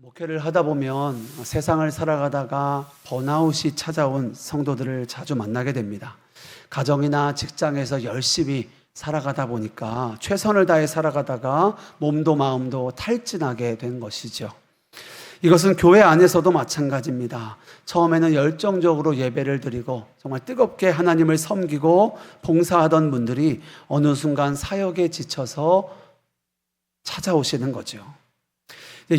목회를 하다 보면 세상을 살아가다가 번아웃이 찾아온 성도들을 자주 만나게 됩니다. 가정이나 직장에서 열심히 살아가다 보니까 최선을 다해 살아가다가 몸도 마음도 탈진하게 된 것이죠. 이것은 교회 안에서도 마찬가지입니다. 처음에는 열정적으로 예배를 드리고 정말 뜨겁게 하나님을 섬기고 봉사하던 분들이 어느 순간 사역에 지쳐서 찾아오시는 거죠.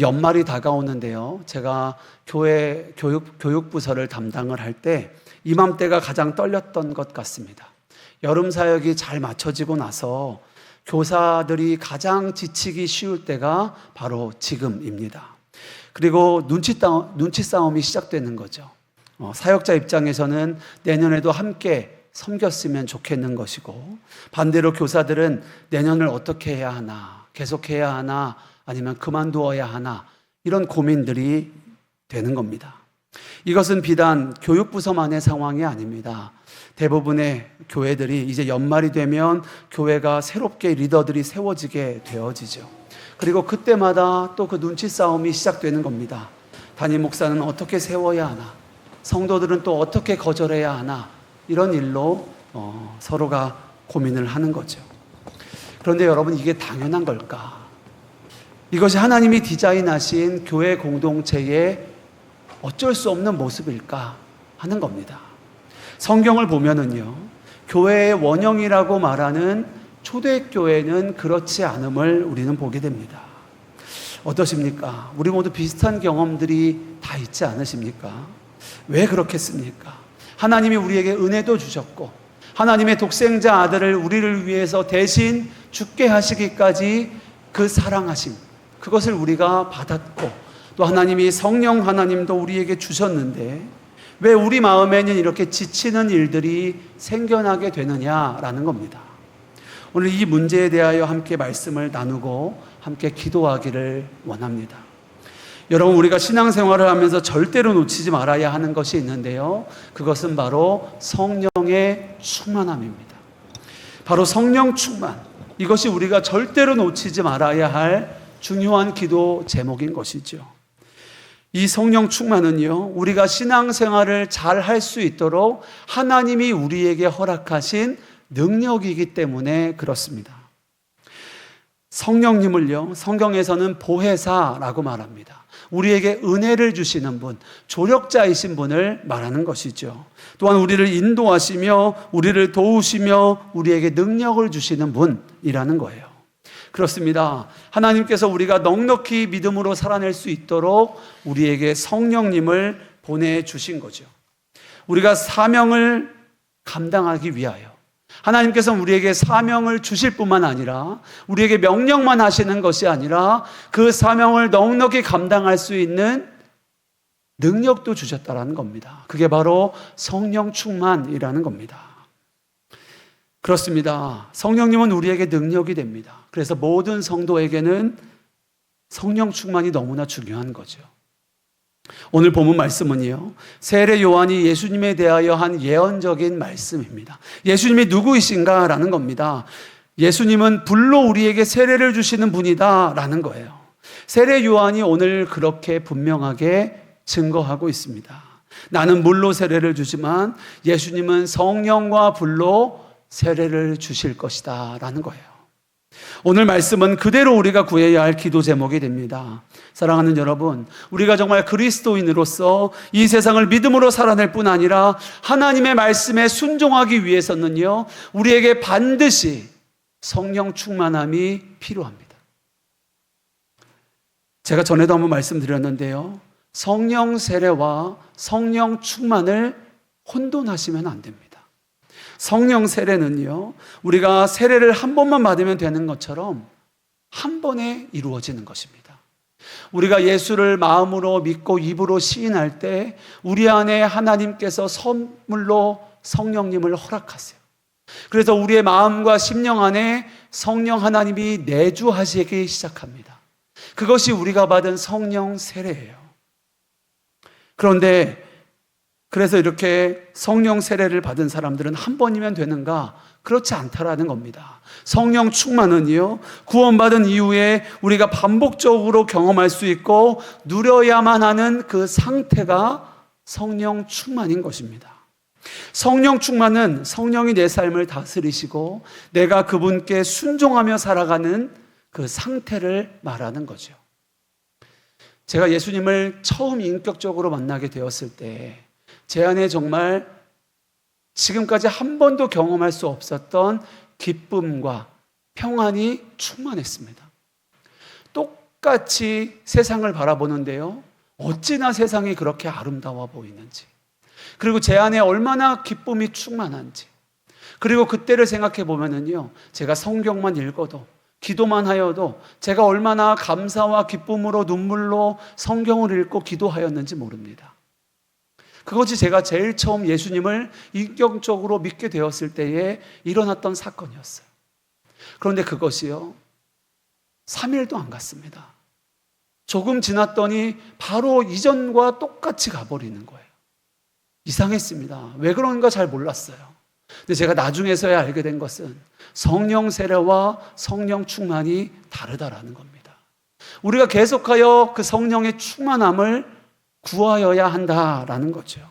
연말이 다가오는데요. 제가 교회 교육부서를 담당을 할 때 이맘때가 가장 떨렸던 것 같습니다. 여름 사역이 잘 맞춰지고 나서 교사들이 가장 지치기 쉬울 때가 바로 지금입니다. 그리고 눈치 싸움이 시작되는 거죠. 사역자 입장에서는 내년에도 함께 섬겼으면 좋겠는 것이고, 반대로 교사들은 내년을 어떻게 해야 하나, 계속해야 하나, 아니면 그만두어야 하나, 이런 고민들이 되는 겁니다. 이것은 비단 교육부서만의 상황이 아닙니다. 대부분의 교회들이 이제 연말이 되면 교회가 새롭게 리더들이 세워지게 되어지죠. 그리고 그때마다 또 그 눈치 싸움이 시작되는 겁니다. 담임 목사는 어떻게 세워야 하나, 성도들은 또 어떻게 거절해야 하나, 이런 일로 서로가 고민을 하는 거죠. 그런데 여러분, 이게 당연한 걸까? 이것이 하나님이 디자인하신 교회 공동체의 어쩔 수 없는 모습일까 하는 겁니다. 성경을 보면은요, 교회의 원형이라고 말하는 초대교회는 그렇지 않음을 우리는 보게 됩니다. 어떠십니까? 우리 모두 비슷한 경험들이 다 있지 않으십니까? 왜 그렇겠습니까? 하나님이 우리에게 은혜도 주셨고, 하나님의 독생자 아들을 우리를 위해서 대신 죽게 하시기까지 그 사랑하심, 그것을 우리가 받았고, 또 하나님이 성령 하나님도 우리에게 주셨는데 왜 우리 마음에는 이렇게 지치는 일들이 생겨나게 되느냐라는 겁니다. 오늘 이 문제에 대하여 함께 말씀을 나누고 함께 기도하기를 원합니다. 여러분, 우리가 신앙생활을 하면서 절대로 놓치지 말아야 하는 것이 있는데요, 그것은 바로 성령의 충만함입니다. 바로 성령 충만, 이것이 우리가 절대로 놓치지 말아야 할 중요한 기도 제목인 것이죠. 이 성령 충만은요, 우리가 신앙생활을 잘 할 수 있도록 하나님이 우리에게 허락하신 능력이기 때문에 그렇습니다. 성령님을요, 성경에서는 보혜사라고 말합니다. 우리에게 은혜를 주시는 분, 조력자이신 분을 말하는 것이죠. 또한 우리를 인도하시며 우리를 도우시며 우리에게 능력을 주시는 분이라는 거예요. 그렇습니다. 하나님께서 우리가 넉넉히 믿음으로 살아낼 수 있도록 우리에게 성령님을 보내주신 거죠. 우리가 사명을 감당하기 위하여 하나님께서는 우리에게 사명을 주실 뿐만 아니라 우리에게 명령만 하시는 것이 아니라 그 사명을 넉넉히 감당할 수 있는 능력도 주셨다라는 겁니다. 그게 바로 성령 충만이라는 겁니다. 그렇습니다. 성령님은 우리에게 능력이 됩니다. 그래서 모든 성도에게는 성령 충만이 너무나 중요한 거죠. 오늘 본문 말씀은요, 세례 요한이 예수님에 대하여 한 예언적인 말씀입니다. 예수님이 누구이신가? 라는 겁니다. 예수님은 불로 우리에게 세례를 주시는 분이다 라는 거예요. 세례 요한이 오늘 그렇게 분명하게 증거하고 있습니다. 나는 물로 세례를 주지만 예수님은 성령과 불로 세례를 주실 것이다 라는 거예요. 오늘 말씀은 그대로 우리가 구해야 할 기도 제목이 됩니다. 사랑하는 여러분, 우리가 정말 그리스도인으로서 이 세상을 믿음으로 살아낼 뿐 아니라 하나님의 말씀에 순종하기 위해서는요, 우리에게 반드시 성령 충만함이 필요합니다. 제가 전에도 한번 말씀드렸는데요, 성령 세례와 성령 충만을 혼돈하시면 안 됩니다. 성령 세례는요, 우리가 세례를 한 번만 받으면 되는 것처럼 한 번에 이루어지는 것입니다. 우리가 예수를 마음으로 믿고 입으로 시인할 때 우리 안에 하나님께서 선물로 성령님을 허락하세요. 그래서 우리의 마음과 심령 안에 성령 하나님이 내주하시기 시작합니다. 그것이 우리가 받은 성령 세례예요. 그런데 그래서 이렇게 성령 세례를 받은 사람들은 한 번이면 되는가? 그렇지 않다라는 겁니다. 성령 충만은요, 구원받은 이후에 우리가 반복적으로 경험할 수 있고 누려야만 하는 그 상태가 성령 충만인 것입니다. 성령 충만은 성령이 내 삶을 다스리시고 내가 그분께 순종하며 살아가는 그 상태를 말하는 거죠. 제가 예수님을 처음 인격적으로 만나게 되었을 때 제 안에 정말 지금까지 한 번도 경험할 수 없었던 기쁨과 평안이 충만했습니다. 똑같이 세상을 바라보는데요, 어찌나 세상이 그렇게 아름다워 보이는지, 그리고 제 안에 얼마나 기쁨이 충만한지, 그리고 그때를 생각해 보면은요, 제가 성경만 읽어도, 기도만 하여도 제가 얼마나 감사와 기쁨으로 눈물로 성경을 읽고 기도하였는지 모릅니다. 그것이 제가 제일 처음 예수님을 인격적으로 믿게 되었을 때에 일어났던 사건이었어요. 그런데 그것이요, 3일도 안 갔습니다. 조금 지났더니 바로 이전과 똑같이 가버리는 거예요. 이상했습니다. 왜 그런가 잘 몰랐어요. 근데 제가 나중에서야 알게 된 것은 성령 세례와 성령 충만이 다르다라는 겁니다. 우리가 계속하여 그 성령의 충만함을 구하여야 한다라는 거죠.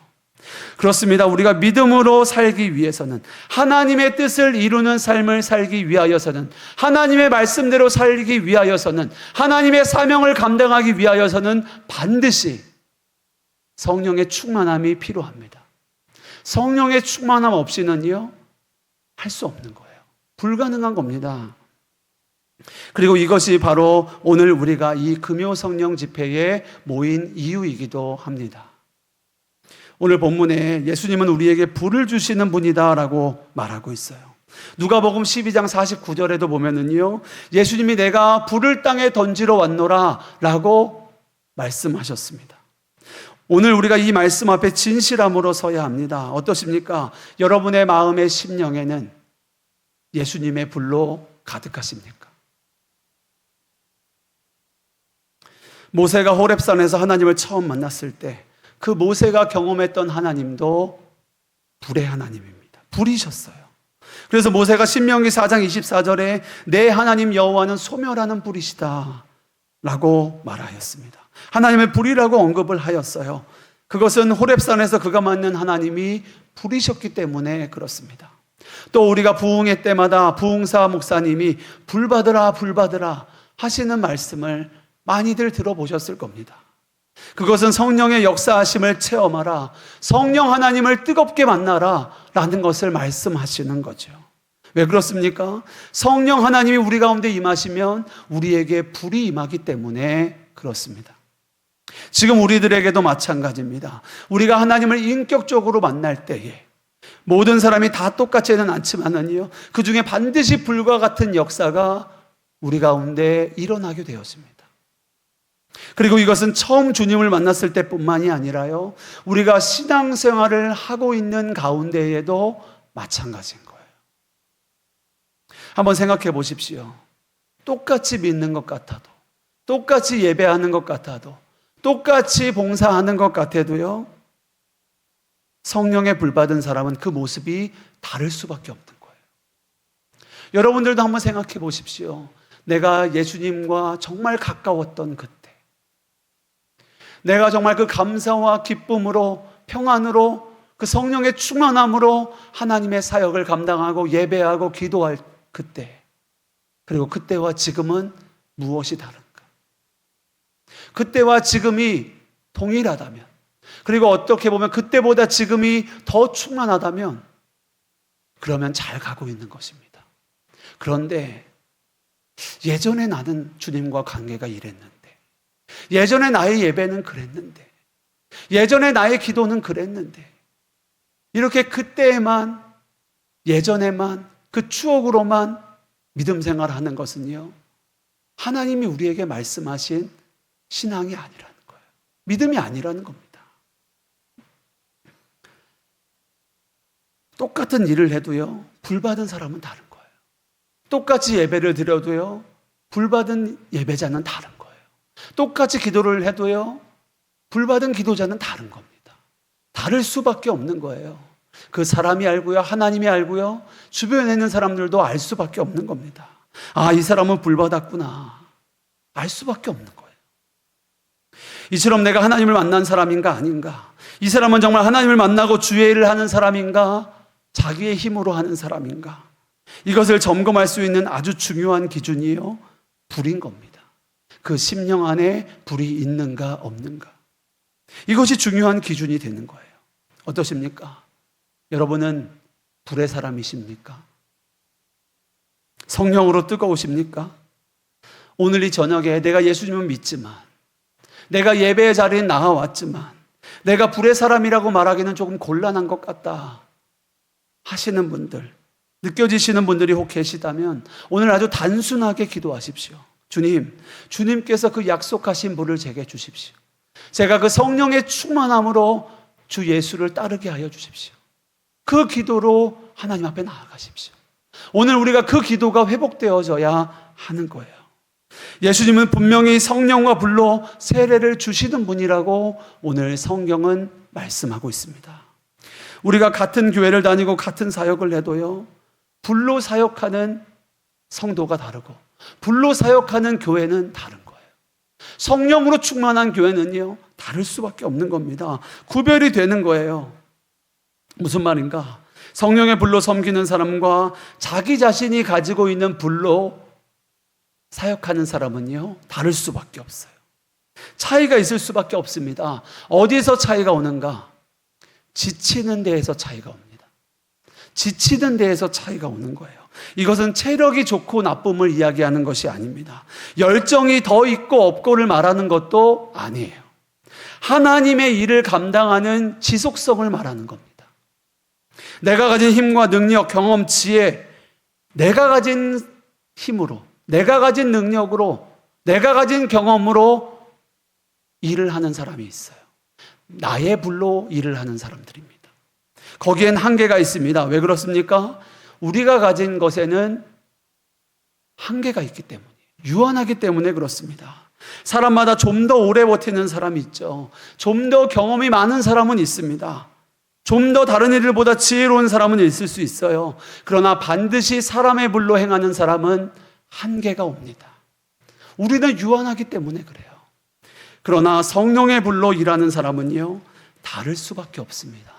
그렇습니다. 우리가 믿음으로 살기 위해서는, 하나님의 뜻을 이루는 삶을 살기 위하여서는, 하나님의 말씀대로 살기 위하여서는, 하나님의 사명을 감당하기 위하여서는 반드시 성령의 충만함이 필요합니다. 성령의 충만함 없이는요, 할 수 없는 거예요. 불가능한 겁니다. 그리고 이것이 바로 오늘 우리가 이 금요 성령 집회에 모인 이유이기도 합니다. 오늘 본문에 예수님은 우리에게 불을 주시는 분이다라고 말하고 있어요. 누가복음 12장 49절에도 보면은요, 예수님이 내가 불을 땅에 던지러 왔노라 라고 말씀하셨습니다. 오늘 우리가 이 말씀 앞에 진실함으로 서야 합니다. 어떠십니까? 여러분의 마음의 심령에는 예수님의 불로 가득하십니까? 모세가 호렙산에서 하나님을 처음 만났을 때 그 모세가 경험했던 하나님도 불의 하나님입니다. 불이셨어요. 그래서 모세가 신명기 4장 24절에 내 하나님 여호와는 소멸하는 불이시다 라고 말하였습니다. 하나님의 불이라고 언급을 하였어요. 그것은 호렙산에서 그가 만난 하나님이 불이셨기 때문에 그렇습니다. 또 우리가 부흥회 때마다 부흥사 목사님이 불 받으라 불 받으라 하시는 말씀을 많이들 들어보셨을 겁니다. 그것은 성령의 역사하심을 체험하라, 성령 하나님을 뜨겁게 만나라 라는 것을 말씀하시는 거죠. 왜 그렇습니까? 성령 하나님이 우리 가운데 임하시면 우리에게 불이 임하기 때문에 그렇습니다. 지금 우리들에게도 마찬가지입니다. 우리가 하나님을 인격적으로 만날 때에 모든 사람이 다 똑같지는 않지만은요, 그 중에 반드시 불과 같은 역사가 우리 가운데 일어나게 되었습니다. 그리고 이것은 처음 주님을 만났을 때뿐만이 아니라요, 우리가 신앙생활을 하고 있는 가운데에도 마찬가지인 거예요. 한번 생각해 보십시오. 똑같이 믿는 것 같아도, 똑같이 예배하는 것 같아도, 똑같이 봉사하는 것 같아도요, 성령의 불 받은 사람은 그 모습이 다를 수밖에 없는 거예요. 여러분들도 한번 생각해 보십시오. 내가 예수님과 정말 가까웠던 그때, 내가 정말 그 감사와 기쁨으로, 평안으로, 그 성령의 충만함으로 하나님의 사역을 감당하고 예배하고 기도할 그때, 그리고 그때와 지금은 무엇이 다른가? 그때와 지금이 동일하다면, 그리고 어떻게 보면 그때보다 지금이 더 충만하다면, 그러면 잘 가고 있는 것입니다. 그런데 예전에 나는 주님과 관계가 이랬는데, 예전에 나의 예배는 그랬는데, 예전에 나의 기도는 그랬는데, 이렇게 그때에만, 예전에만, 그 추억으로만 믿음 생활하는 것은요, 하나님이 우리에게 말씀하신 신앙이 아니라는 거예요. 믿음이 아니라는 겁니다. 똑같은 일을 해도요, 불받은 사람은 다른 거예요. 똑같이 예배를 드려도요, 불받은 예배자는 다른 거예요. 똑같이 기도를 해도요, 불받은 기도자는 다른 겁니다. 다를 수밖에 없는 거예요. 그 사람이 알고요, 하나님이 알고요, 주변에 있는 사람들도 알 수밖에 없는 겁니다. 아, 이 사람은 불받았구나. 알 수밖에 없는 거예요. 이처럼 내가 하나님을 만난 사람인가 아닌가? 이 사람은 정말 하나님을 만나고 주의 일을 하는 사람인가? 자기의 힘으로 하는 사람인가? 이것을 점검할 수 있는 아주 중요한 기준이요, 불인 겁니다. 그 심령 안에 불이 있는가 없는가. 이것이 중요한 기준이 되는 거예요. 어떠십니까? 여러분은 불의 사람이십니까? 성령으로 뜨거우십니까? 오늘 이 저녁에 내가 예수님을 믿지만, 내가 예배의 자리에 나와왔지만, 내가 불의 사람이라고 말하기는 조금 곤란한 것 같다 하시는 분들, 느껴지시는 분들이 혹 계시다면 오늘 아주 단순하게 기도하십시오. 주님, 주님께서 그 약속하신 불을 제게 주십시오. 제가 그 성령의 충만함으로 주 예수를 따르게 하여 주십시오. 그 기도로 하나님 앞에 나아가십시오. 오늘 우리가 그 기도가 회복되어져야 하는 거예요. 예수님은 분명히 성령과 불로 세례를 주시는 분이라고 오늘 성경은 말씀하고 있습니다. 우리가 같은 교회를 다니고 같은 사역을 해도요, 불로 사역하는 성도가 다르고 불로 사역하는 교회는 다른 거예요. 성령으로 충만한 교회는요, 다를 수밖에 없는 겁니다. 구별이 되는 거예요. 무슨 말인가? 성령의 불로 섬기는 사람과 자기 자신이 가지고 있는 불로 사역하는 사람은요, 다를 수밖에 없어요. 차이가 있을 수밖에 없습니다. 어디서 차이가 오는가? 지치는 데에서 차이가 옵니다. 지치는 데에서 차이가 오는 거예요. 이것은 체력이 좋고 나쁨을 이야기하는 것이 아닙니다. 열정이 더 있고 없고를 말하는 것도 아니에요. 하나님의 일을 감당하는 지속성을 말하는 겁니다. 내가 가진 힘과 능력, 경험, 지혜, 내가 가진 힘으로, 내가 가진 능력으로, 내가 가진 경험으로 일을 하는 사람이 있어요. 나의 불로 일을 하는 사람들입니다. 거기엔 한계가 있습니다. 왜 그렇습니까? 우리가 가진 것에는 한계가 있기 때문이에요. 유한하기 때문에 그렇습니다. 사람마다 좀 더 오래 버티는 사람이 있죠. 좀 더 경험이 많은 사람은 있습니다. 좀 더 다른 이들보다 지혜로운 사람은 있을 수 있어요. 그러나 반드시 사람의 불로 행하는 사람은 한계가 옵니다. 우리는 유한하기 때문에 그래요. 그러나 성령의 불로 일하는 사람은요, 다를 수밖에 없습니다.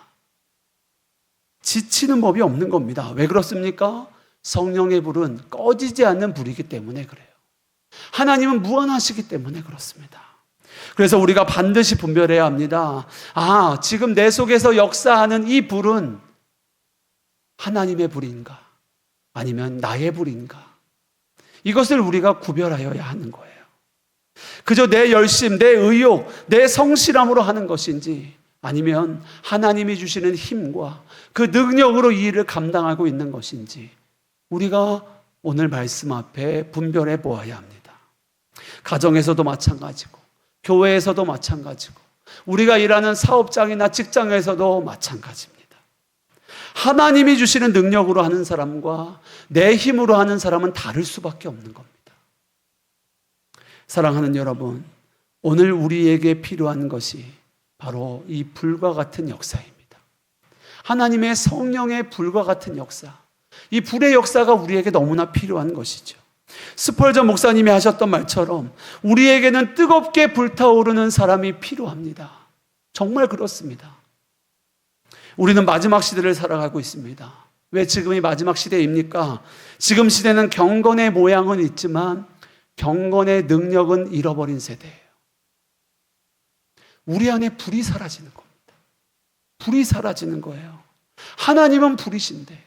지치는 법이 없는 겁니다. 왜 그렇습니까? 성령의 불은 꺼지지 않는 불이기 때문에 그래요. 하나님은 무한하시기 때문에 그렇습니다. 그래서 우리가 반드시 분별해야 합니다. 아, 지금 내 속에서 역사하는 이 불은 하나님의 불인가? 아니면 나의 불인가? 이것을 우리가 구별하여야 하는 거예요. 그저 내 열심, 내 의욕, 내 성실함으로 하는 것인지, 아니면 하나님이 주시는 힘과 그 능력으로 이 일을 감당하고 있는 것인지, 우리가 오늘 말씀 앞에 분별해 보아야 합니다. 가정에서도 마찬가지고, 교회에서도 마찬가지고, 우리가 일하는 사업장이나 직장에서도 마찬가지입니다. 하나님이 주시는 능력으로 하는 사람과 내 힘으로 하는 사람은 다를 수밖에 없는 겁니다. 사랑하는 여러분, 오늘 우리에게 필요한 것이 바로 이 불과 같은 역사입니다. 하나님의 성령의 불과 같은 역사, 이 불의 역사가 우리에게 너무나 필요한 것이죠. 스펄전 목사님이 하셨던 말처럼 우리에게는 뜨겁게 불타오르는 사람이 필요합니다. 정말 그렇습니다. 우리는 마지막 시대를 살아가고 있습니다. 왜 지금이 마지막 시대입니까? 지금 시대는 경건의 모양은 있지만 경건의 능력은 잃어버린 세대예요. 우리 안에 불이 사라지는 겁니다. 불이 사라지는 거예요. 하나님은 불이신데,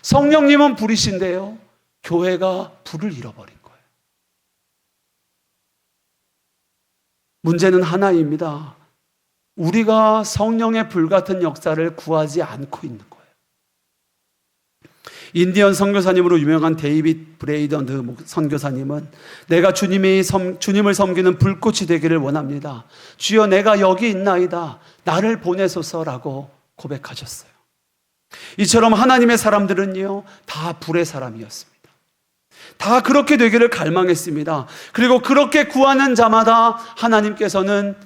성령님은 불이신데요, 교회가 불을 잃어버린 거예요. 문제는 하나입니다. 우리가 성령의 불 같은 역사를 구하지 않고 있는 거예요. 인디언 선교사님으로 유명한 데이빗 브레이던드 선교사님은 내가 주님을 섬기는 불꽃이 되기를 원합니다. 주여, 내가 여기 있나이다. 나를 보내소서라고 고백하셨어요. 이처럼 하나님의 사람들은요, 다 불의 사람이었습니다. 다 그렇게 되기를 갈망했습니다. 그리고 그렇게 구하는 자마다 하나님께서는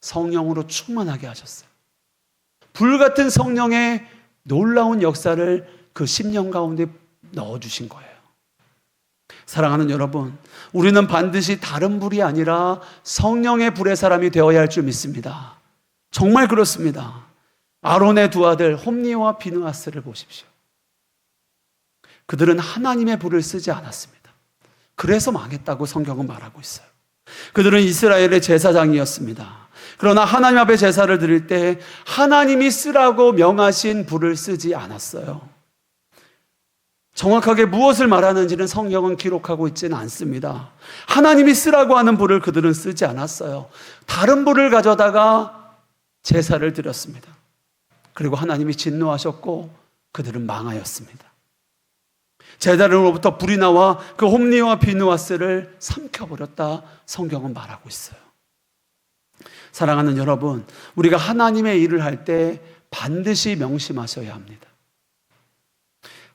성령으로 충만하게 하셨어요. 불같은 성령의 놀라운 역사를 그 10년 가운데 넣어주신 거예요. 사랑하는 여러분, 우리는 반드시 다른 불이 아니라 성령의 불의 사람이 되어야 할 줄 믿습니다. 정말 그렇습니다. 아론의 두 아들 홈니와 비느하스를 보십시오. 그들은 하나님의 불을 쓰지 않았습니다. 그래서 망했다고 성경은 말하고 있어요. 그들은 이스라엘의 제사장이었습니다. 그러나 하나님 앞에 제사를 드릴 때 하나님이 쓰라고 명하신 불을 쓰지 않았어요. 정확하게 무엇을 말하는지는 성경은 기록하고 있지는 않습니다. 하나님이 쓰라고 하는 불을 그들은 쓰지 않았어요. 다른 불을 가져다가 제사를 드렸습니다. 그리고 하나님이 진노하셨고 그들은 망하였습니다. 제자들로부터 불이 나와 그 홈니와 비느하스를 삼켜버렸다 성경은 말하고 있어요. 사랑하는 여러분, 우리가 하나님의 일을 할 때 반드시 명심하셔야 합니다.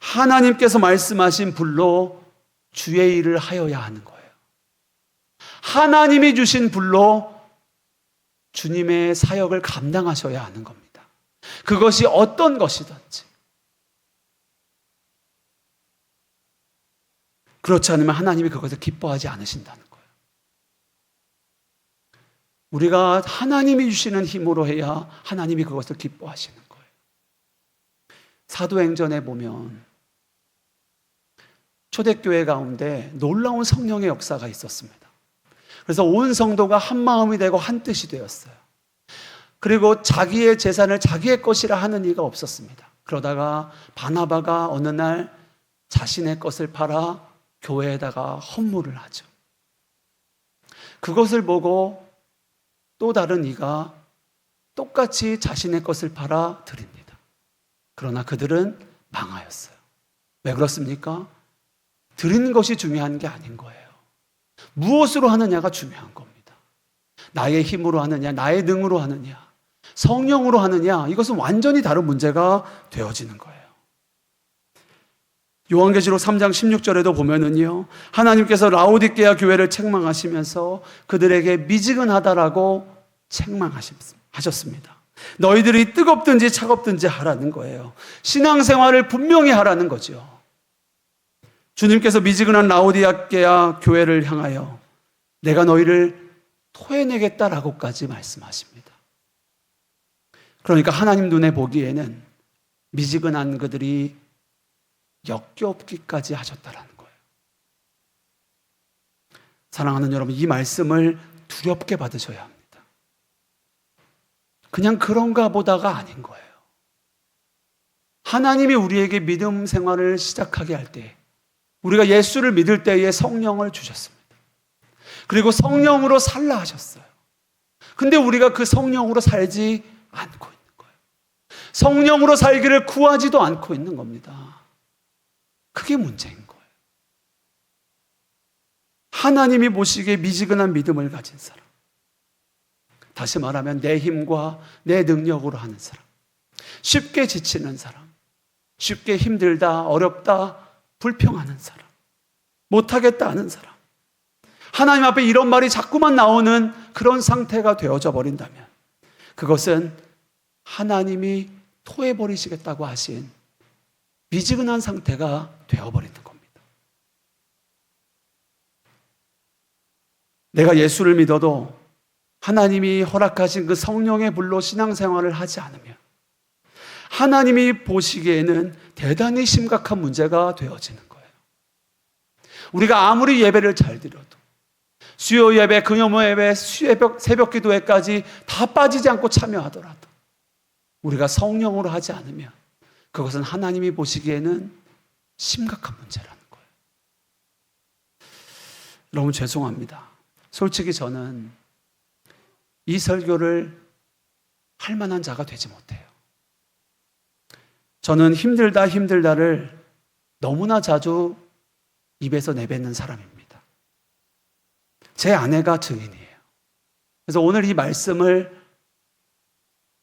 하나님께서 말씀하신 불로 주의 일을 하여야 하는 거예요. 하나님이 주신 불로 주님의 사역을 감당하셔야 하는 겁니다. 그것이 어떤 것이든지. 그렇지 않으면 하나님이 그것을 기뻐하지 않으신다는 거예요. 우리가 하나님이 주시는 힘으로 해야 하나님이 그것을 기뻐하시는 거예요. 사도행전에 보면 초대교회 가운데 놀라운 성령의 역사가 있었습니다. 그래서 온 성도가 한 마음이 되고 한 뜻이 되었어요. 그리고 자기의 재산을 자기의 것이라 하는 이가 없었습니다. 그러다가 바나바가 어느 날 자신의 것을 팔아 교회에다가 헌물을 하죠. 그것을 보고 또 다른 이가 똑같이 자신의 것을 팔아 드립니다. 그러나 그들은 망하였어요. 왜 그렇습니까? 드리는 것이 중요한 게 아닌 거예요. 무엇으로 하느냐가 중요한 겁니다. 나의 힘으로 하느냐, 나의 능으로 하느냐, 성령으로 하느냐, 이것은 완전히 다른 문제가 되어지는 거예요. 요한계시록 3장 16절에도 보면은요, 하나님께서 라오디게아 교회를 책망하시면서 그들에게 미지근하다라고 책망하셨습니다. 너희들이 뜨겁든지 차갑든지 하라는 거예요. 신앙생활을 분명히 하라는 거죠. 주님께서 미지근한 라오디게아 교회를 향하여 내가 너희를 토해내겠다라고까지 말씀하십니다. 그러니까 하나님 눈에 보기에는 미지근한 그들이 역겹기까지 하셨다라는 거예요. 사랑하는 여러분, 이 말씀을 두렵게 받으셔야 합니다. 그냥 그런가 보다가 아닌 거예요. 하나님이 우리에게 믿음 생활을 시작하게 할 때, 우리가 예수를 믿을 때에 성령을 주셨습니다. 그리고 성령으로 살라 하셨어요. 근데 우리가 그 성령으로 살지 않고 있는 거예요. 성령으로 살기를 구하지도 않고 있는 겁니다. 그게 문제인 거예요. 하나님이 보시기에 미지근한 믿음을 가진 사람, 다시 말하면 내 힘과 내 능력으로 하는 사람, 쉽게 지치는 사람, 쉽게 힘들다, 어렵다, 불평하는 사람, 못하겠다 하는 사람, 하나님 앞에 이런 말이 자꾸만 나오는 그런 상태가 되어져 버린다면 그것은 하나님이 토해버리시겠다고 하신 미지근한 상태가 되어버리는 겁니다. 내가 예수를 믿어도 하나님이 허락하신 그 성령의 불로 신앙생활을 하지 않으면 하나님이 보시기에는 대단히 심각한 문제가 되어지는 거예요. 우리가 아무리 예배를 잘 드려도 수요 예배, 금요 예배, 새벽 기도회까지 다 빠지지 않고 참여하더라도 우리가 성령으로 하지 않으면 그것은 하나님이 보시기에는 심각한 문제라는 거예요. 너무 죄송합니다. 솔직히 저는 이 설교를 할 만한 자가 되지 못해요. 저는 힘들다를 너무나 자주 입에서 내뱉는 사람입니다. 제 아내가 증인이에요. 그래서 오늘 이 말씀을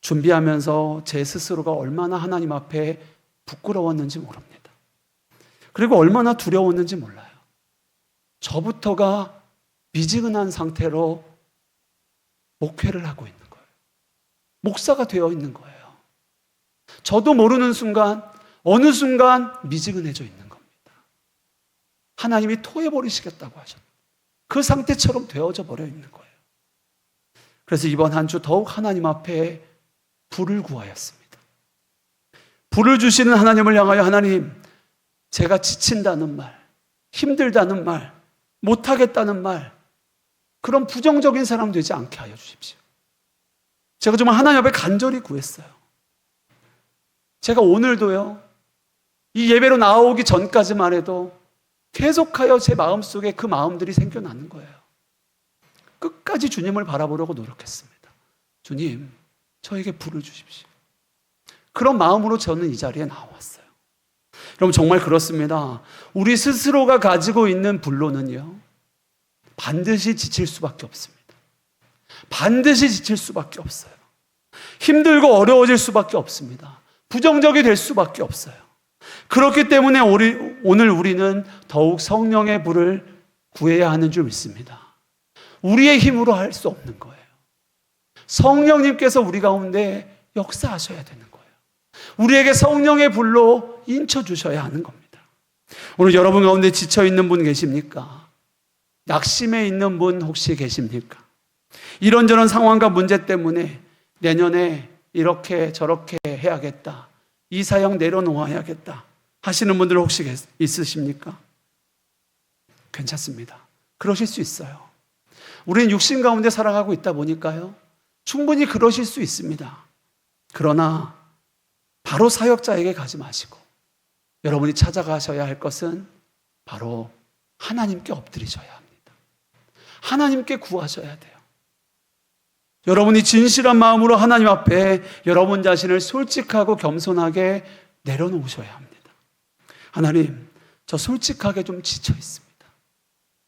준비하면서 제 스스로가 얼마나 하나님 앞에 부끄러웠는지 모릅니다. 그리고 얼마나 두려웠는지 몰라요. 저부터가 미지근한 상태로 목회를 하고 있는 거예요. 목사가 되어 있는 거예요. 저도 모르는 순간, 어느 순간 미지근해져 있는 겁니다. 하나님이 토해버리시겠다고 하셨다. 그 상태처럼 되어져 버려 있는 거예요. 그래서 이번 한 주 더욱 하나님 앞에 불을 구하였습니다. 불을 주시는 하나님을 향하여, 하나님, 제가 지친다는 말, 힘들다는 말, 못하겠다는 말, 그런 부정적인 사람 되지 않게 하여 주십시오. 제가 정말 하나님 앞에 간절히 구했어요. 제가 오늘도요, 이 예배로 나오기 전까지만 해도 계속하여 제 마음속에 그 마음들이 생겨나는 거예요. 끝까지 주님을 바라보려고 노력했습니다. 주님, 저에게 불을 주십시오. 그런 마음으로 저는 이 자리에 나왔어요. 여러분, 정말 그렇습니다. 우리 스스로가 가지고 있는 불로는요, 반드시 지칠 수밖에 없습니다. 반드시 지칠 수밖에 없어요. 힘들고 어려워질 수밖에 없습니다. 부정적이 될 수밖에 없어요. 그렇기 때문에 오늘 우리는 더욱 성령의 불을 구해야 하는 줄 믿습니다. 우리의 힘으로 할 수 없는 거예요. 성령님께서 우리 가운데 역사하셔야 되는 거예요. 우리에게 성령의 불로 인쳐주셔야 하는 겁니다. 오늘 여러분 가운데 지쳐있는 분 계십니까? 낙심해 있는 분 혹시 계십니까? 이런저런 상황과 문제 때문에 내년에 이렇게 저렇게 해야겠다, 이 사역 내려놓아야겠다 하시는 분들 혹시 있으십니까? 괜찮습니다. 그러실 수 있어요. 우리는 육신 가운데 살아가고 있다 보니까요, 충분히 그러실 수 있습니다. 그러나 바로 사역자에게 가지 마시고 여러분이 찾아가셔야 할 것은 바로 하나님께 엎드리셔야 합니다. 하나님께 구하셔야 돼요. 여러분이 진실한 마음으로 하나님 앞에 여러분 자신을 솔직하고 겸손하게 내려놓으셔야 합니다. 하나님, 저 솔직하게 좀 지쳐 있습니다.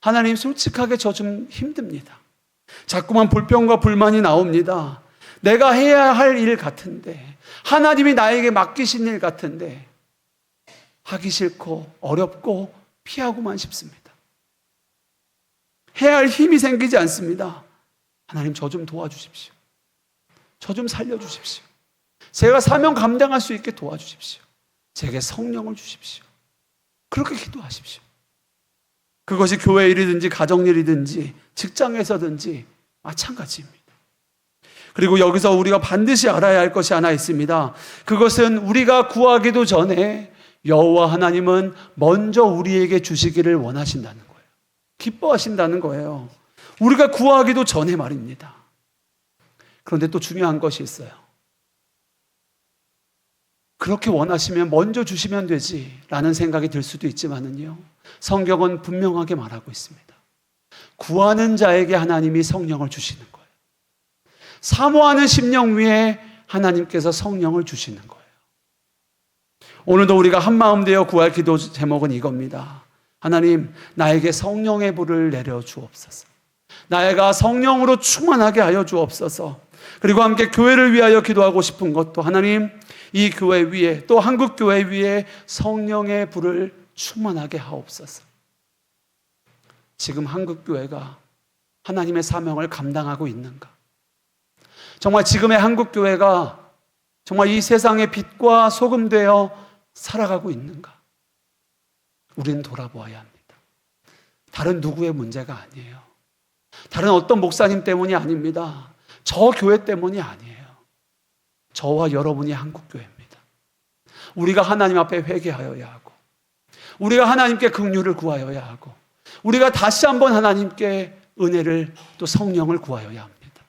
하나님, 솔직하게 저 좀 힘듭니다. 자꾸만 불평과 불만이 나옵니다. 내가 해야 할 일 같은데, 하나님이 나에게 맡기신 일 같은데 하기 싫고 어렵고 피하고만 싶습니다. 해야 할 힘이 생기지 않습니다. 하나님, 저 좀 도와주십시오. 저 좀 살려주십시오. 제가 사명 감당할 수 있게 도와주십시오. 제게 성령을 주십시오. 그렇게 기도하십시오. 그것이 교회 일이든지 가정일이든지 직장에서든지 마찬가지입니다. 그리고 여기서 우리가 반드시 알아야 할 것이 하나 있습니다. 그것은 우리가 구하기도 전에 여호와 하나님은 먼저 우리에게 주시기를 원하신다는 거예요. 기뻐하신다는 거예요. 우리가 구하기도 전에 말입니다. 그런데 또 중요한 것이 있어요. 그렇게 원하시면 먼저 주시면 되지 라는 생각이 들 수도 있지만은요, 성경은 분명하게 말하고 있습니다. 구하는 자에게 하나님이 성령을 주시는 거예요. 사모하는 심령 위에 하나님께서 성령을 주시는 거예요. 오늘도 우리가 한마음 되어 구할 기도 제목은 이겁니다. 하나님, 나에게 성령의 불을 내려 주옵소서. 나에게 성령으로 충만하게 하여 주옵소서. 그리고 함께 교회를 위하여 기도하고 싶은 것도, 하나님, 이 교회 위에, 또 한국 교회 위에 성령의 불을 충만하게 하옵소서. 지금 한국 교회가 하나님의 사명을 감당하고 있는가? 정말 지금의 한국 교회가 정말 이 세상의 빛과 소금 되어 살아가고 있는가? 우리는 돌아보아야 합니다. 다른 누구의 문제가 아니에요. 다른 어떤 목사님 때문이 아닙니다. 저 교회 때문이 아니에요. 저와 여러분이 한국 교회입니다. 우리가 하나님 앞에 회개하여야 하고, 우리가 하나님께 긍휼을 구하여야 하고, 우리가 다시 한번 하나님께 은혜를, 또 성령을 구하여야 합니다.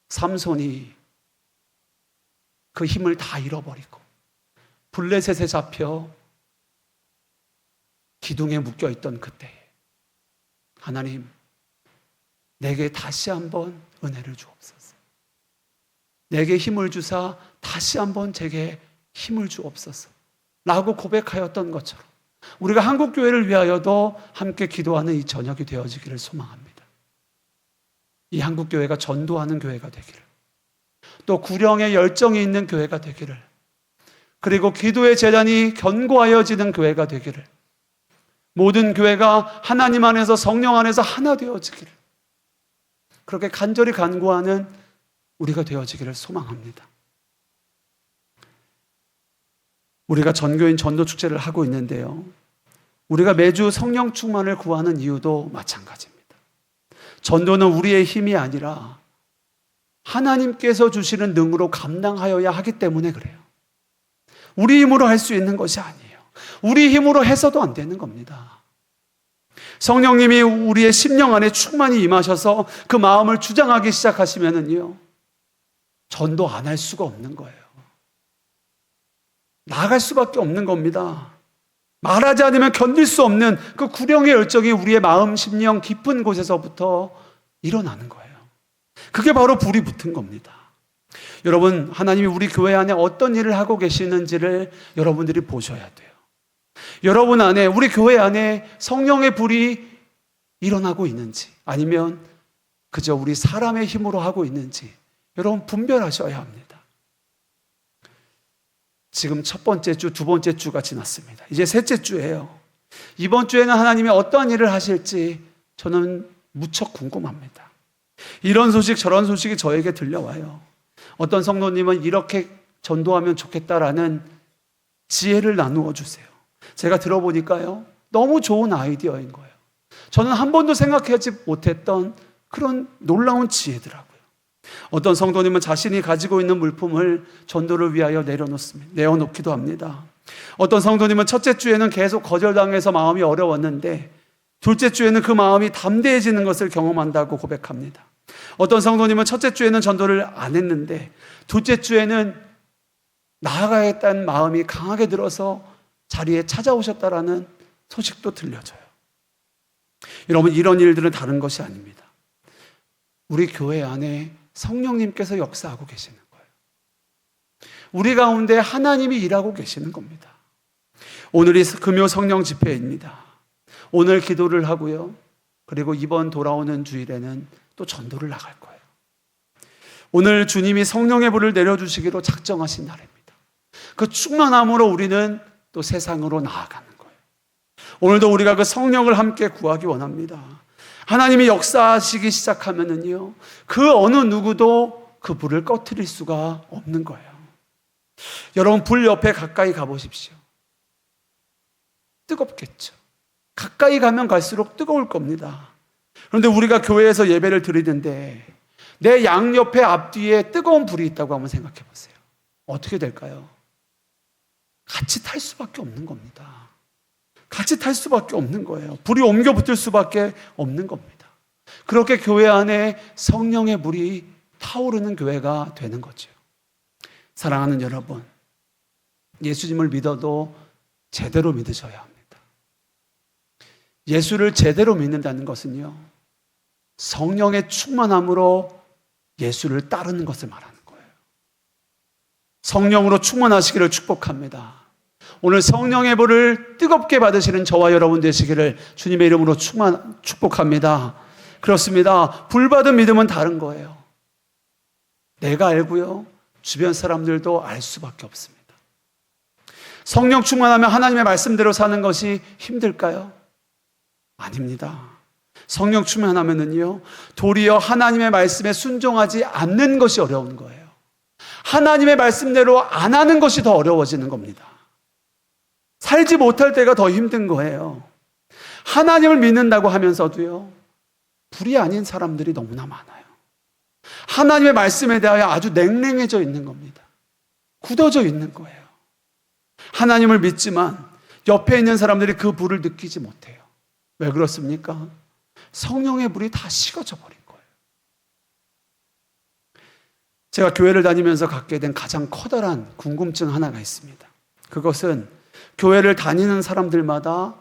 삼손이 그 힘을 다 잃어버리고 블레셋에 잡혀 기둥에 묶여있던 그때에 하나님, 내게 다시 한번 은혜를 주옵소서. 내게 힘을 주사 다시 한번 제게 힘을 주옵소서 라고 고백하였던 것처럼 우리가 한국교회를 위하여도 함께 기도하는 이 저녁이 되어지기를 소망합니다. 이 한국교회가 전도하는 교회가 되기를, 또 구령의 열정이 있는 교회가 되기를, 그리고 기도의 재단이 견고하여지는 교회가 되기를, 모든 교회가 하나님 안에서, 성령 안에서 하나 되어지기를, 그렇게 간절히 간구하는 우리가 되어지기를 소망합니다. 우리가 전교인 전도 축제를 하고 있는데요. 우리가 매주 성령 충만을 구하는 이유도 마찬가지입니다. 전도는 우리의 힘이 아니라 하나님께서 주시는 능으로 감당하여야 하기 때문에 그래요. 우리 힘으로 할 수 있는 것이 아니에요. 우리 힘으로 해서도 안 되는 겁니다. 성령님이 우리의 심령 안에 충만히 임하셔서 그 마음을 주장하기 시작하시면은요, 전도 안 할 수가 없는 거예요. 나아갈 수밖에 없는 겁니다. 말하지 않으면 견딜 수 없는 그 구령의 열정이 우리의 마음, 심령 깊은 곳에서부터 일어나는 거예요. 그게 바로 불이 붙은 겁니다. 여러분, 하나님이 우리 교회 안에 어떤 일을 하고 계시는지를 여러분들이 보셔야 돼요. 여러분 안에, 우리 교회 안에 성령의 불이 일어나고 있는지, 아니면 그저 우리 사람의 힘으로 하고 있는지 여러분 분별하셔야 합니다. 지금 첫 번째 주, 두 번째 주가 지났습니다. 이제 셋째 주예요. 이번 주에는 하나님이 어떠한 일을 하실지 저는 무척 궁금합니다. 이런 소식 저런 소식이 저에게 들려와요. 어떤 성도님은 이렇게 전도하면 좋겠다라는 지혜를 나누어 주세요. 제가 들어보니까요, 너무 좋은 아이디어인 거예요. 저는 한 번도 생각하지 못했던 그런 놀라운 지혜더라고요. 어떤 성도님은 자신이 가지고 있는 물품을 전도를 위하여 내어놓기도 합니다. 어떤 성도님은 첫째 주에는 계속 거절당해서 마음이 어려웠는데 둘째 주에는 그 마음이 담대해지는 것을 경험한다고 고백합니다. 어떤 성도님은 첫째 주에는 전도를 안 했는데 둘째 주에는 나아가겠다는 마음이 강하게 들어서 자리에 찾아오셨다라는 소식도 들려져요. 여러분, 이런 일들은 다른 것이 아닙니다. 우리 교회 안에 성령님께서 역사하고 계시는 거예요. 우리 가운데 하나님이 일하고 계시는 겁니다. 오늘이 금요 성령 집회입니다. 오늘 기도를 하고요, 그리고 이번 돌아오는 주일에는 또 전도를 나갈 거예요. 오늘 주님이 성령의 불을 내려주시기로 작정하신 날입니다. 그 충만함으로 우리는 또 세상으로 나아가는 거예요. 오늘도 우리가 그 성령을 함께 구하기 원합니다. 하나님이 역사하시기 시작하면은요, 그 어느 누구도 그 불을 꺼트릴 수가 없는 거예요. 여러분, 불 옆에 가까이 가보십시오. 뜨겁겠죠. 가까이 가면 갈수록 뜨거울 겁니다. 그런데 우리가 교회에서 예배를 드리는데 내 양옆에 앞뒤에 뜨거운 불이 있다고 한번 생각해 보세요. 어떻게 될까요? 같이 탈 수밖에 없는 겁니다. 같이 탈 수밖에 없는 거예요. 불이 옮겨 붙을 수밖에 없는 겁니다. 그렇게 교회 안에 성령의 불이 타오르는 교회가 되는 거죠. 사랑하는 여러분, 예수님을 믿어도 제대로 믿으셔야 합니다. 예수를 제대로 믿는다는 것은요, 성령의 충만함으로 예수를 따르는 것을 말하는 거예요. 성령으로 충만하시기를 축복합니다. 오늘 성령의 불을 뜨겁게 받으시는 저와 여러분 되시기를 주님의 이름으로 축복합니다. 그렇습니다. 불 받은 믿음은 다른 거예요. 내가 알고요, 주변 사람들도 알 수밖에 없습니다. 성령 충만하면 하나님의 말씀대로 사는 것이 힘들까요? 아닙니다. 성령 충만하면은요, 도리어 하나님의 말씀에 순종하지 않는 것이 어려운 거예요. 하나님의 말씀대로 안 하는 것이 더 어려워지는 겁니다. 살지 못할 때가 더 힘든 거예요. 하나님을 믿는다고 하면서도요, 불이 아닌 사람들이 너무나 많아요. 하나님의 말씀에 대하여 아주 냉랭해져 있는 겁니다. 굳어져 있는 거예요. 하나님을 믿지만 옆에 있는 사람들이 그 불을 느끼지 못해요. 왜 그렇습니까? 성령의 불이 다 식어져 버린 거예요. 제가 교회를 다니면서 갖게 된 가장 커다란 궁금증 하나가 있습니다. 그것은 교회를 다니는 사람들마다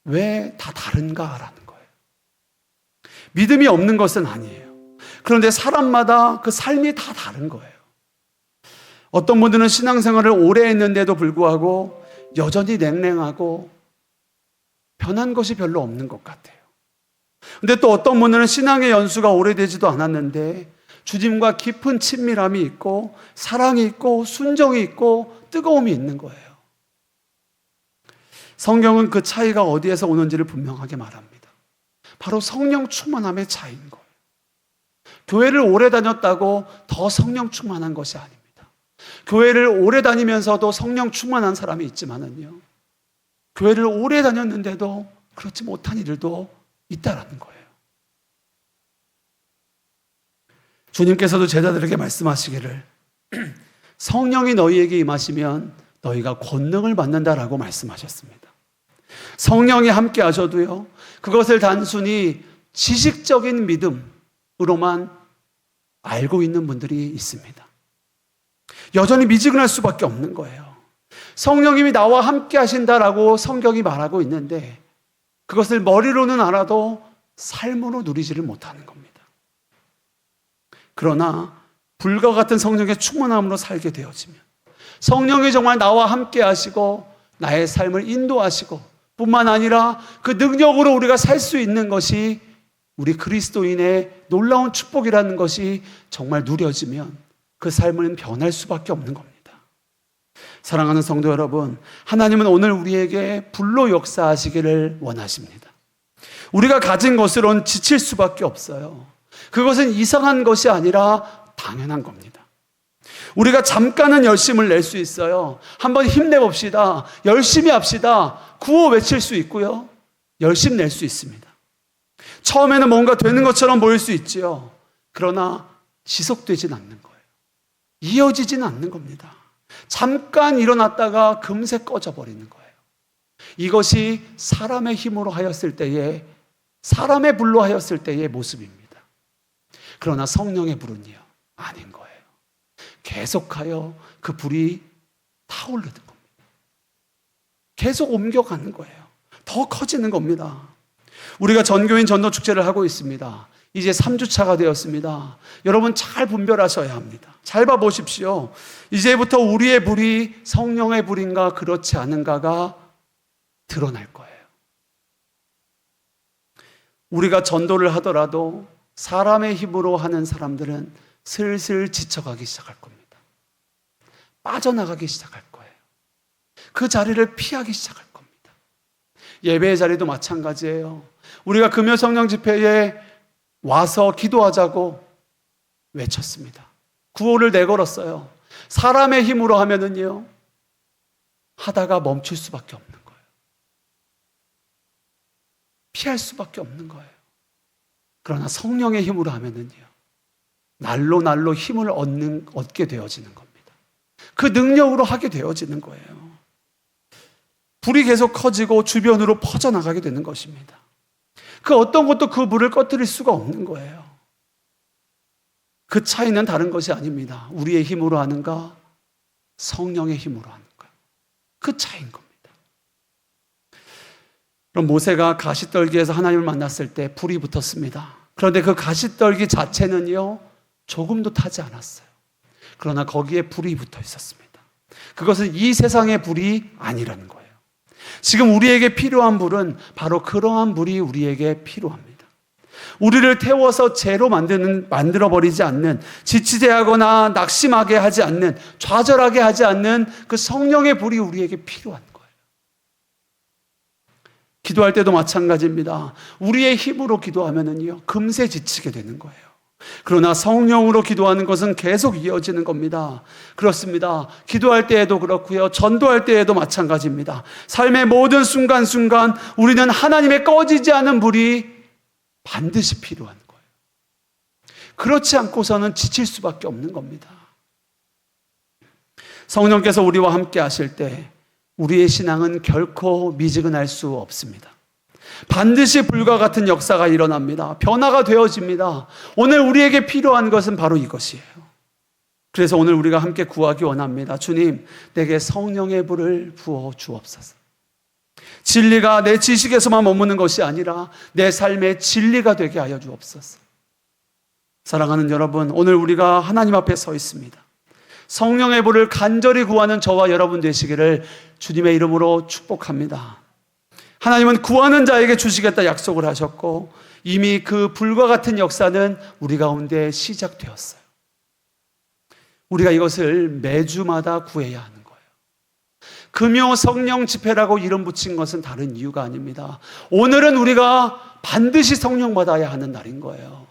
왜 다 다른가라는 거예요. 믿음이 없는 것은 아니에요. 그런데 사람마다 그 삶이 다 다른 거예요. 어떤 분들은 신앙생활을 오래 했는데도 불구하고 여전히 냉랭하고 변한 것이 별로 없는 것 같아요. 근데 또 어떤 분들은 신앙의 연수가 오래되지도 않았는데 주님과 깊은 친밀함이 있고 사랑이 있고 순정이 있고 뜨거움이 있는 거예요. 성경은 그 차이가 어디에서 오는지를 분명하게 말합니다. 바로 성령 충만함의 차이인 거예요. 교회를 오래 다녔다고 더 성령 충만한 것이 아닙니다. 교회를 오래 다니면서도 성령 충만한 사람이 있지만은요, 교회를 오래 다녔는데도 그렇지 못한 이들도 있다라는 거예요. 주님께서도 제자들에게 말씀하시기를 성령이 너희에게 임하시면 너희가 권능을 받는다라고 말씀하셨습니다. 성령이 함께 하셔도요, 그것을 단순히 지식적인 믿음으로만 알고 있는 분들이 있습니다. 여전히 미지근할 수밖에 없는 거예요. 성령님이 나와 함께 하신다라고 성경이 말하고 있는데 그것을 머리로는 알아도 삶으로 누리지를 못하는 겁니다. 그러나 불과 같은 성령의 충만함으로 살게 되어지면, 성령이 정말 나와 함께 하시고 나의 삶을 인도하시고 뿐만 아니라 그 능력으로 우리가 살 수 있는 것이 우리 그리스도인의 놀라운 축복이라는 것이 정말 누려지면 그 삶은 변할 수밖에 없는 겁니다. 사랑하는 성도 여러분, 하나님은 오늘 우리에게 불로 역사하시기를 원하십니다. 우리가 가진 것으론 지칠 수밖에 없어요. 그것은 이상한 것이 아니라 당연한 겁니다. 우리가 잠깐은 열심을 낼 수 있어요. 한번 힘내봅시다. 열심히 합시다. 구호 외칠 수 있고요, 열심 낼 수 있습니다. 처음에는 뭔가 되는 것처럼 보일 수 있지요. 그러나 지속되진 않는 거예요. 이어지진 않는 겁니다. 잠깐 일어났다가 금세 꺼져버리는 거예요. 이것이 사람의 힘으로 하였을 때의, 사람의 불로 하였을 때의 모습입니다. 그러나 성령의 불은요, 아닌 거예요. 계속하여 그 불이 타오르는 겁니다. 계속 옮겨가는 거예요. 더 커지는 겁니다. 우리가 전교인 전도축제를 하고 있습니다. 이제 3주차가 되었습니다. 여러분 잘 분별하셔야 합니다. 잘 봐보십시오. 이제부터 우리의 불이 성령의 불인가 그렇지 않은가가 드러날 거예요. 우리가 전도를 하더라도 사람의 힘으로 하는 사람들은 슬슬 지쳐가기 시작할 겁니다. 빠져나가기 시작할 거예요. 그 자리를 피하기 시작할 겁니다. 예배의 자리도 마찬가지예요. 우리가 금요 성령 집회에 와서 기도하자고 외쳤습니다. 구호를 내걸었어요. 사람의 힘으로 하면은요, 하다가 멈출 수밖에 없는 거예요. 피할 수밖에 없는 거예요. 그러나 성령의 힘으로 하면은요, 날로 힘을 얻게 되어지는 겁니다. 그 능력으로 하게 되어지는 거예요. 불이 계속 커지고 주변으로 퍼져나가게 되는 것입니다. 그 어떤 것도 그 불을 꺼뜨릴 수가 없는 거예요. 그 차이는 다른 것이 아닙니다. 우리의 힘으로 하는가, 성령의 힘으로 하는가. 그 차이인 겁니다. 그럼 모세가 가시떨기에서 하나님을 만났을 때 불이 붙었습니다. 그런데 그 가시떨기 자체는요, 조금도 타지 않았어요. 그러나 거기에 불이 붙어 있었습니다. 그것은 이 세상의 불이 아니라는 거예요. 지금 우리에게 필요한 불은 바로 그러한 불이 우리에게 필요합니다. 우리를 태워서 죄로 만들어버리지 않는, 지치게 하거나 낙심하게 하지 않는, 좌절하게 하지 않는 그 성령의 불이 우리에게 필요한 거예요. 기도할 때도 마찬가지입니다. 우리의 힘으로 기도하면은요, 금세 지치게 되는 거예요. 그러나 성령으로 기도하는 것은 계속 이어지는 겁니다. 그렇습니다. 기도할 때에도 그렇고요, 전도할 때에도 마찬가지입니다. 삶의 모든 순간순간 우리는 하나님의 꺼지지 않은 불이 반드시 필요한 거예요. 그렇지 않고서는 지칠 수밖에 없는 겁니다. 성령께서 우리와 함께 하실 때 우리의 신앙은 결코 미지근할 수 없습니다. 반드시 불과 같은 역사가 일어납니다. 변화가 되어집니다. 오늘 우리에게 필요한 것은 바로 이것이에요. 그래서 오늘 우리가 함께 구하기 원합니다. 주님, 내게 성령의 불을 부어 주옵소서. 진리가 내 지식에서만 머무는 것이 아니라 내 삶의 진리가 되게 하여 주옵소서. 사랑하는 여러분, 오늘 우리가 하나님 앞에 서 있습니다. 성령의 불을 간절히 구하는 저와 여러분 되시기를 주님의 이름으로 축복합니다. 하나님은 구하는 자에게 주시겠다 약속을 하셨고 이미 그 불과 같은 역사는 우리 가운데 시작되었어요. 우리가 이것을 매주마다 구해야 하는 거예요. 금요 성령 집회라고 이름 붙인 것은 다른 이유가 아닙니다. 오늘은 우리가 반드시 성령 받아야 하는 날인 거예요.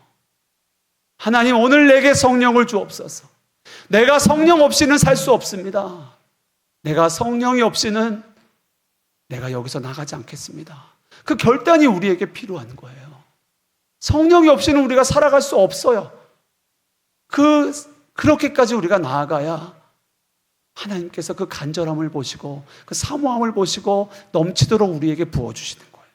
하나님, 오늘 내게 성령을 주옵소서. 내가 성령 없이는 살 수 없습니다. 내가 성령이 없이는 내가 여기서 나가지 않겠습니다. 그 결단이 우리에게 필요한 거예요. 성령이 없이는 우리가 살아갈 수 없어요. 그렇게까지 우리가 나아가야 하나님께서 그 간절함을 보시고 그 사모함을 보시고 넘치도록 우리에게 부어주시는 거예요.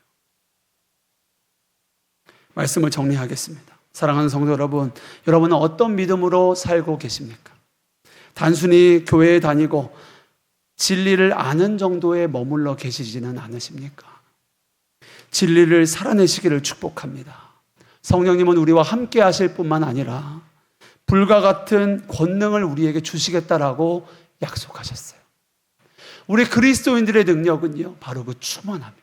말씀을 정리하겠습니다. 사랑하는 성도 여러분, 여러분은 어떤 믿음으로 살고 계십니까? 단순히 교회에 다니고 진리를 아는 정도에 머물러 계시지는 않으십니까? 진리를 살아내시기를 축복합니다. 성령님은 우리와 함께 하실 뿐만 아니라 불과 같은 권능을 우리에게 주시겠다라고 약속하셨어요. 우리 그리스도인들의 능력은요, 바로 그 충만함입니다.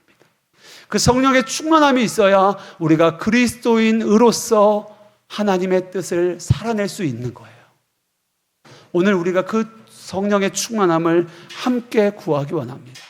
그 성령의 충만함이 있어야 우리가 그리스도인으로서 하나님의 뜻을 살아낼 수 있는 거예요. 오늘 우리가 그 성령의 충만함을 함께 구하기 원합니다.